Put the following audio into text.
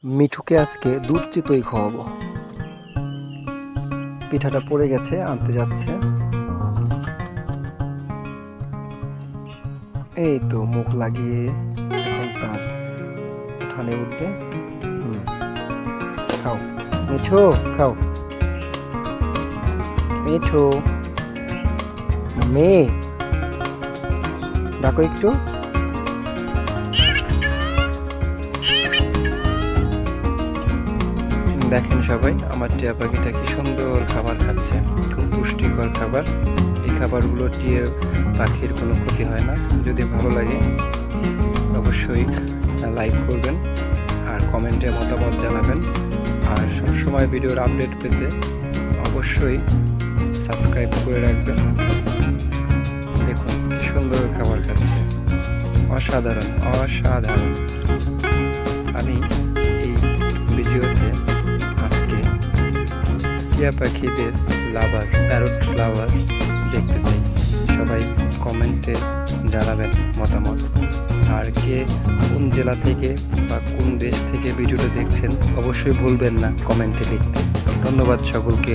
মিঠুকে আজকে দুধ চিতই খাওয়াবো। পিঠাটা পড়ে গেছে, আনতে যাচ্ছে। এই তো মুখ লাগিয়ে এখন তার উঠানে উঠবে। খাও মিঠু, খাও মিঠু। মেয়ে ডাকো একটু। দেখেন সবাই, আমার টিয়া পাখিটা কি সুন্দর খাবার খাচ্ছে, খুব পুষ্টিকর খাবার। এই খাবারগুলো টিয়া পাখির কোনো ক্ষতি হয় না। যদি ভালো লাগে অবশ্যই লাইক করবেন আর কমেন্টে মতামত জানাবেন। আর সবসময় ভিডিওর আপডেট পেতে অবশ্যই সাবস্ক্রাইব করে রাখবেন। দেখুন কি সুন্দর খাবার খাচ্ছে, অসাধারণ অসাধারণ। আমি এই ভিডিওতে আজকে টিয়া পাখিদের লাভার, প্যারট লাভার দেখতে চাই। সবাই কমেন্টে জানাবেন মতামত। আর কে কোন জেলা থেকে বা কোন দেশ থেকে ভিডিওটা দেখছেন অবশ্যই ভুলবেন না কমেন্টে লিখতে। ধন্যবাদ সকলকে।